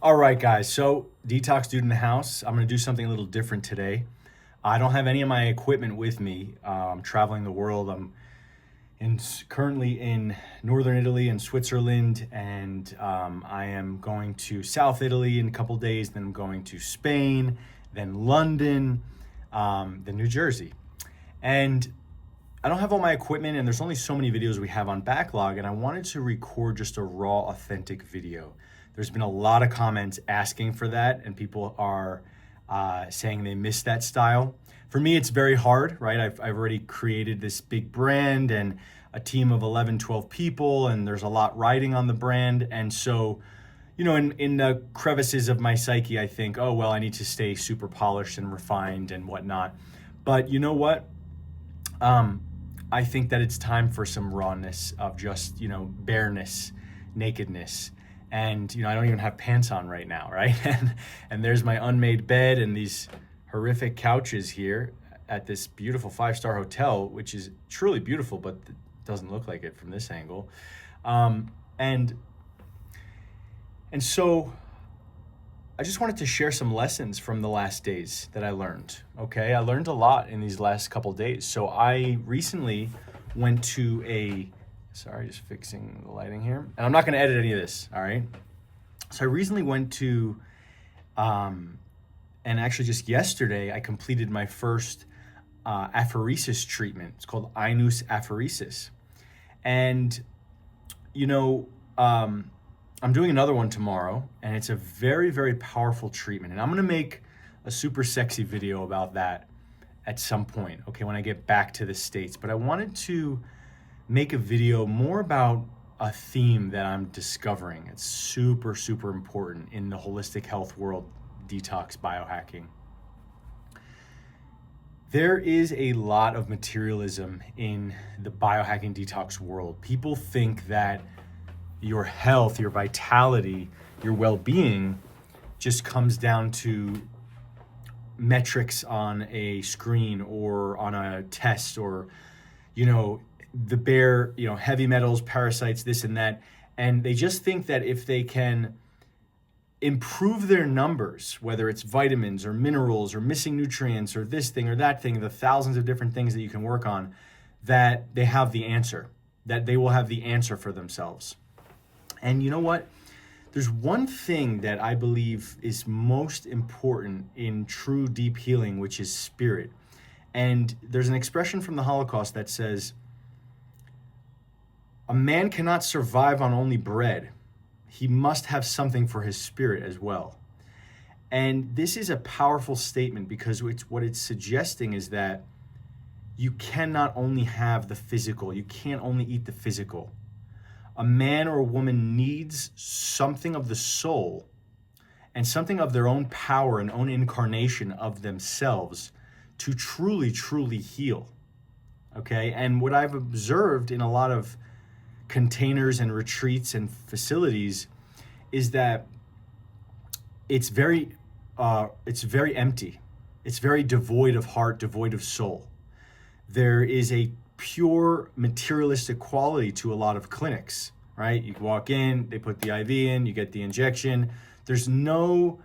All right, guys. So, Detox Dude in the house. I'm going to do something a little different today. I don't have any of my equipment with me. I'm traveling the world. Currently in northern Italy and Switzerland, and I am going to South Italy in a couple days. Then I'm going to Spain, then London, then New Jersey. And I don't have all my equipment, and there's only so many videos we have on backlog, and I wanted to record just a raw, authentic video. There's been a lot of comments asking for that, and people are saying they miss that style. For me, it's very hard, right? I've already created this big brand and a team of 11, 12 people, and there's a lot riding on the brand. And so, in the crevices of my psyche, I think, oh, well, I need to stay super polished and refined and whatnot. But you know what? I think that it's time for some rawness of just, bareness, nakedness. And, I don't even have pants on right now, right? And there's my unmade bed and these horrific couches here at this beautiful 5-star hotel, which is truly beautiful, but it doesn't look like it from this angle. And so I just wanted to share some lessons from the last days that I learned, okay? I learned a lot in these last couple days. So I recently went to just fixing the lighting here. And I'm not gonna edit any of this, all right? So I recently went to, and actually just yesterday, I completed my first apheresis treatment. It's called Inus Apheresis. And, I'm doing another one tomorrow, and it's a very, very powerful treatment. And I'm gonna make a super sexy video about that at some point, okay, when I get back to the States. But I wanted to make a video more about a theme that I'm discovering. It's super, super important in the holistic health world, detox biohacking. There is a lot of materialism in the biohacking detox world. People think that your health, your vitality, your well-being just comes down to metrics on a screen or on a test or, the bare, heavy metals, parasites, this and that. And they just think that if they can improve their numbers, whether it's vitamins or minerals or missing nutrients or this thing or that thing, the thousands of different things that you can work on, that they have the answer, that they will have the answer for themselves. And you know what? There's one thing that I believe is most important in true deep healing, which is spirit. And there's an expression from the Holocaust that says, a man cannot survive on only bread. He must have something for his spirit as well. And this is a powerful statement because what it's suggesting is that you cannot only have the physical. You can't only eat the physical. A man or a woman needs something of the soul and something of their own power and own incarnation of themselves to truly, truly heal. Okay? And what I've observed in a lot of containers and retreats and facilities is that it's very empty. It's very devoid of heart, devoid of soul. There is a pure materialistic quality to a lot of clinics, right? You walk in, they put the IV in, you get the injection. There's no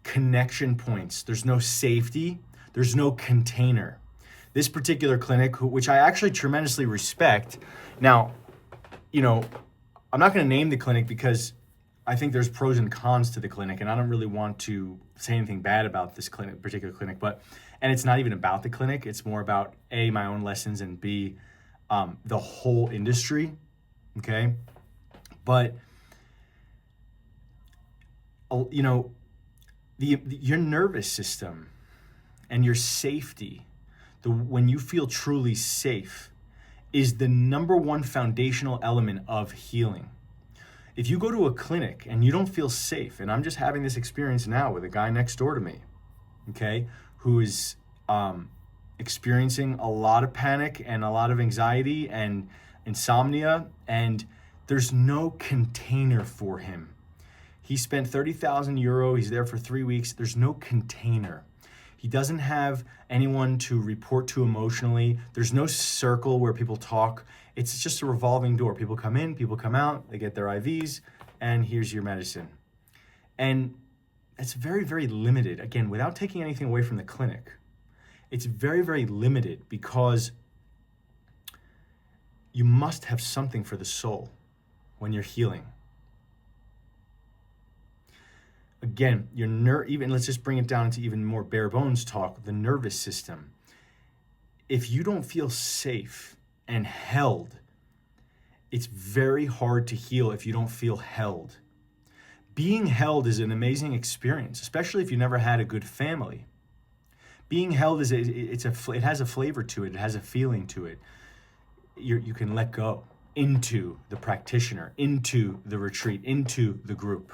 connection points. There's no safety. There's no container. This particular clinic, which I actually tremendously respect. Now, I'm not going to name the clinic because I think there's pros and cons to the clinic, and I don't really want to say anything bad about this particular clinic. And it's not even about the clinic. It's more about A, my own lessons, and B, the whole industry. Okay, but your nervous system and your safety, when you feel truly safe, is the number one foundational element of healing. If you go to a clinic and you don't feel safe, and I'm just having this experience now with a guy next door to me, okay, who is experiencing a lot of panic and a lot of anxiety and insomnia, and there's no container for him. He spent 30,000 euro, he's there for 3 weeks, there's no container. He doesn't have anyone to report to emotionally. There's no circle where people talk. It's just a revolving door. People come in, people come out, they get their IVs, and here's your medicine. And it's very, very limited. Again, without taking anything away from the clinic, it's very, very limited because you must have something for the soul when you're healing. Again, even let's just bring it down to even more bare bones talk, the nervous system. If you don't feel safe and held, it's very hard to heal if you don't feel held. Being held is an amazing experience, especially if you never had a good family. Being held it has a flavor to it. It has a feeling to it. You can let go into the practitioner, into the retreat, into the group.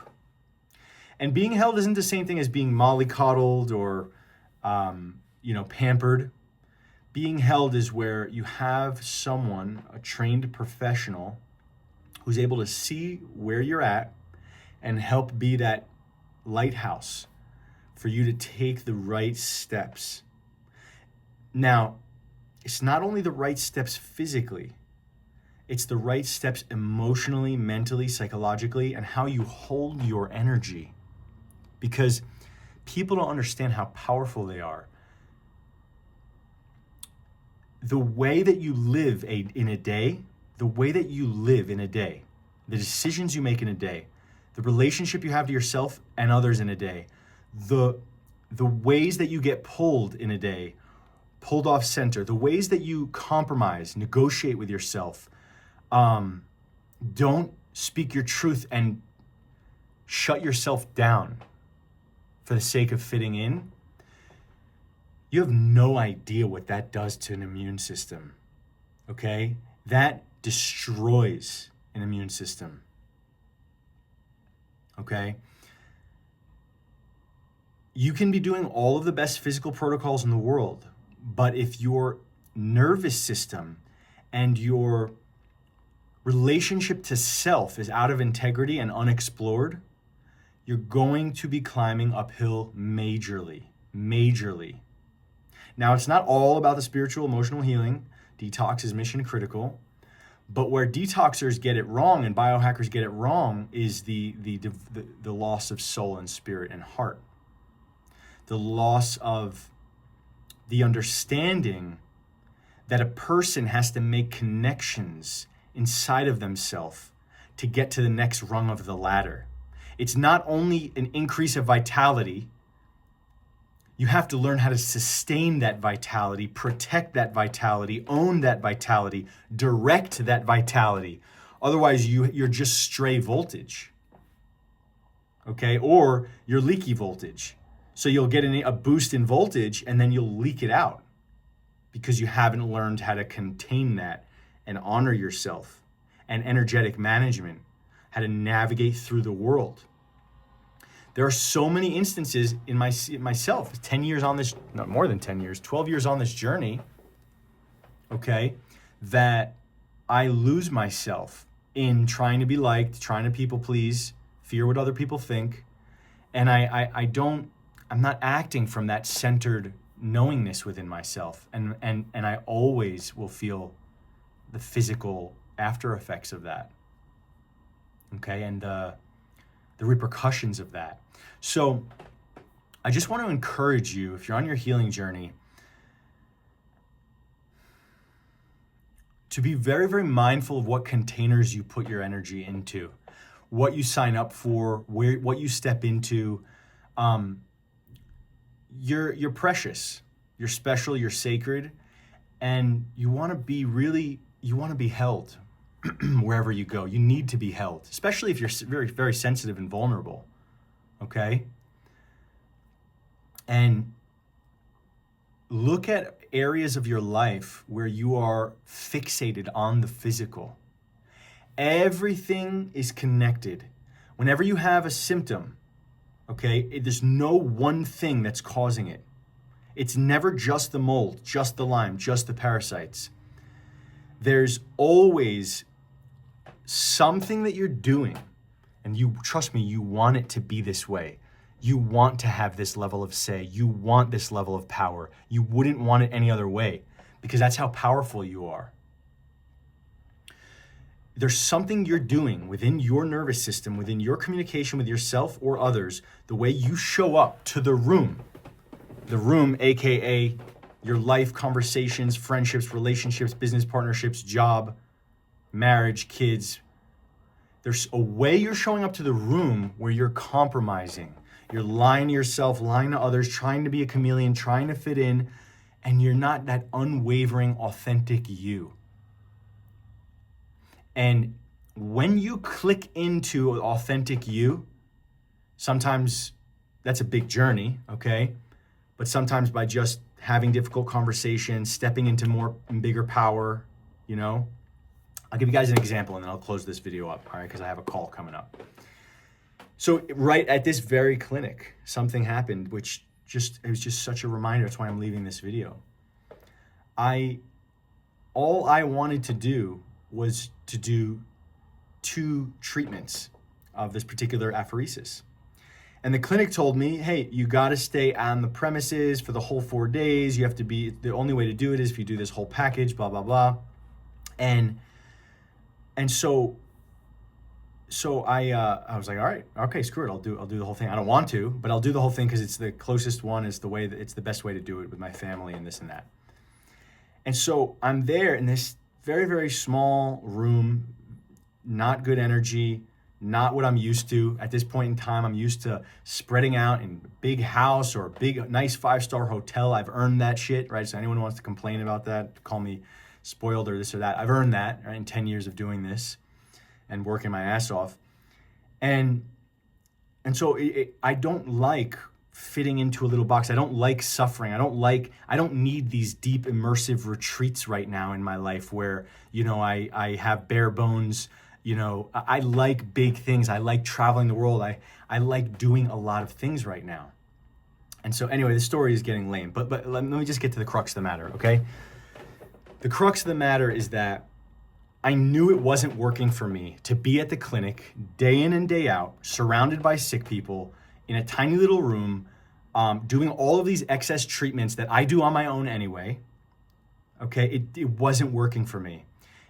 And being held isn't the same thing as being mollycoddled or, pampered. Being held is where you have someone, a trained professional, who's able to see where you're at and help be that lighthouse for you to take the right steps. Now, it's not only the right steps physically, it's the right steps emotionally, mentally, psychologically, and how you hold your energy. Because people don't understand how powerful they are. The way that you live in a day, the decisions you make in a day, the relationship you have to yourself and others in a day, the ways that you get pulled in a day, pulled off center, the ways that you compromise, negotiate with yourself, don't speak your truth and shut yourself down for the sake of fitting in, you have no idea what that does to an immune system, okay? That destroys an immune system, okay? You can be doing all of the best physical protocols in the world, but if your nervous system and your relationship to self is out of integrity and unexplored, you're going to be climbing uphill majorly. Now, it's not all about the spiritual, emotional healing. Detox is mission critical. But where detoxers get it wrong and biohackers get it wrong is the loss of soul and spirit and heart. The loss of the understanding that a person has to make connections inside of themselves to get to the next rung of the ladder. It's not only an increase of vitality, you have to learn how to sustain that vitality, protect that vitality, own that vitality, direct that vitality. Otherwise, you're just stray voltage, okay? Or you're leaky voltage. So you'll get a boost in voltage and then you'll leak it out because you haven't learned how to contain that and honor yourself and energetic management, how to navigate through the world. There are so many instances in myself, 10 years on this, not more than 10 years, 12 years on this journey, okay, that I lose myself in trying to be liked, trying to people please, fear what other people think. And I'm not acting from that centered knowingness within myself. And I always will feel the physical after effects of that, okay, and the repercussions of that. So I just want to encourage you, if you're on your healing journey, to be very, very mindful of what containers you put your energy into, what you sign up for, what you step into. You're precious, you're special, you're sacred, and you want to be held wherever you go. You need to be held, especially if you're very, very sensitive and vulnerable, okay? And look at areas of your life where you are fixated on the physical. Everything is connected. Whenever you have a symptom, okay, there's no one thing that's causing it. It's never just the mold, just the Lyme, just the parasites. There's always something that you're doing, and you trust me, you want it to be this way. You want to have this level of say. You want this level of power. You wouldn't want it any other way because that's how powerful you are. there's something you're doing within your nervous system, within your communication with yourself or others, the way you show up to the room, AKA your life, conversations, friendships, relationships, business partnerships, job, marriage, kids. There's a way you're showing up to the room where you're compromising. You're lying to yourself, lying to others, trying to be a chameleon, trying to fit in, and you're not that unwavering, authentic you. And when you click into authentic you, sometimes that's a big journey, okay? But sometimes by just having difficult conversations, stepping into more and bigger power, you know? I'll give you guys an example and then I'll close this video up, all right? Because I have a call coming up. So right at this very clinic, something happened, it was just such a reminder. That's why I'm leaving this video. All I wanted to do was to do 2 treatments of this particular apheresis. And the clinic told me, hey, you got to stay on the premises for the whole 4 days. You have to be, the only way to do it is if you do this whole package, blah, blah, blah. And so I was like, all right, okay, screw it. I'll do the whole thing. I don't want to, but I'll do the whole thing because it's the closest one, it's the best way to do it with my family and this and that. And so I'm there in this very, very small room, not good energy, not what I'm used to. At this point in time, I'm used to spreading out in a big house or a big, nice 5-star hotel. I've earned that shit, right? So anyone who wants to complain about that, call me spoiled or this or that. I've earned that, right, in 10 years of doing this and working my ass off. And so I don't like fitting into a little box. I don't like suffering. I don't need these deep immersive retreats right now in my life where, you know, I have bare bones. You know, I like big things. I like traveling the world. I like doing a lot of things right now. And so anyway, the story is getting lame, but let me just get to the crux of the matter, okay? The crux of the matter is that I knew it wasn't working for me to be at the clinic day in and day out, surrounded by sick people in a tiny little room, doing all of these excess treatments that I do on my own anyway. Okay, it wasn't working for me.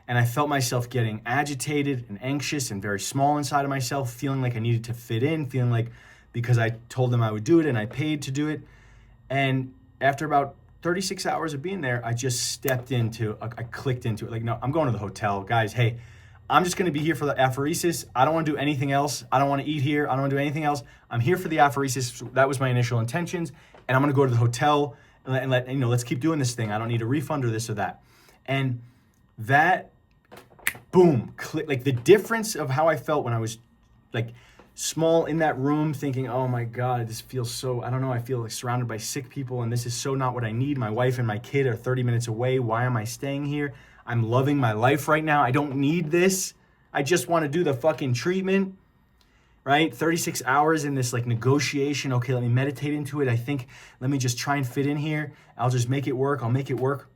And I felt myself getting agitated and anxious and very small inside of myself, feeling like I needed to fit in, feeling like because I told them I would do it and I paid to do it. And after about 36 hours of being there, I just I clicked into it. Like, no, I'm going to the hotel. Guys, hey, I'm just going to be here for the apheresis. I don't want to do anything else. I don't want to eat here. I don't want to do anything else. I'm here for the apheresis. That was my initial intentions. And I'm going to go to the hotel and let's keep doing this thing. I don't need a refund or this or that. And that, boom, click, like the difference of how I felt when I was like small in that room thinking, oh my God, this feels so, I don't know, I feel like surrounded by sick people and this is so not what I need. My wife and my kid are 30 minutes away. Why am I staying here? I'm loving my life right now. I don't need this. I just want to do the fucking treatment, right? 36 hours in this like negotiation. Okay, let me meditate into it. I think, let me just try and fit in here. I'll just make it work. I'll make it work.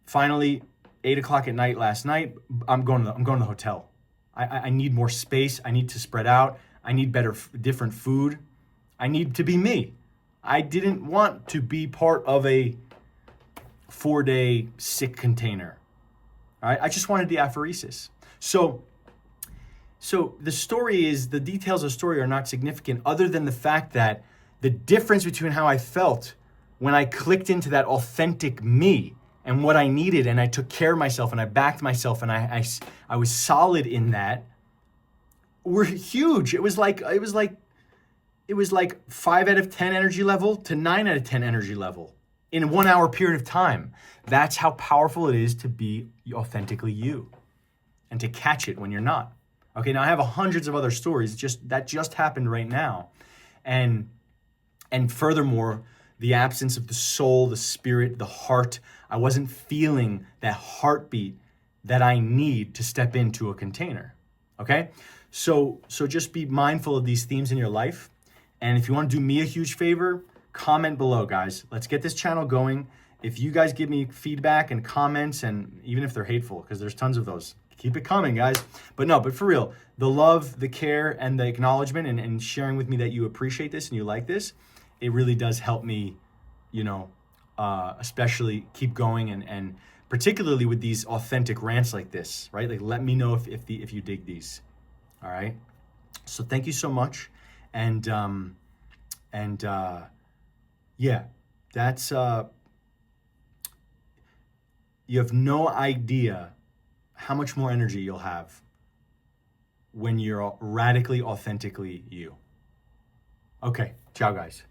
Finally, 8 o'clock at night last night, I'm going to the hotel. I need more space. I need to spread out. I need different food. I need to be me. I didn't want to be part of a 4-day sick container. All right, I just wanted the apheresis. So the story is, the details of the story are not significant other than the fact that the difference between how I felt when I clicked into that authentic me and what I needed, and I took care of myself and I backed myself and I was solid in that, were huge. It was like 5 out of 10 energy level to 9 out of 10 energy level in a 1 hour period of time. That's how powerful it is to be authentically you and to catch it when you're not. Okay, now I have hundreds of other stories that just happened right now. And furthermore, the absence of the soul, the spirit, the heart, I wasn't feeling that heartbeat that I need to step into a container. Okay? So just be mindful of these themes in your life. And if you want to do me a huge favor, comment below, guys. Let's get this channel going. If you guys give me feedback and comments, and even if they're hateful, because there's tons of those, keep it coming, guys. But for real, the love, the care, and the acknowledgement and sharing with me that you appreciate this and you like this, it really does help me, especially keep going and particularly with these authentic rants like this, right? Like, let me know if you dig these. All right. So thank you so much. And yeah, that's you have no idea how much more energy you'll have when you're radically, authentically you. Okay, ciao guys.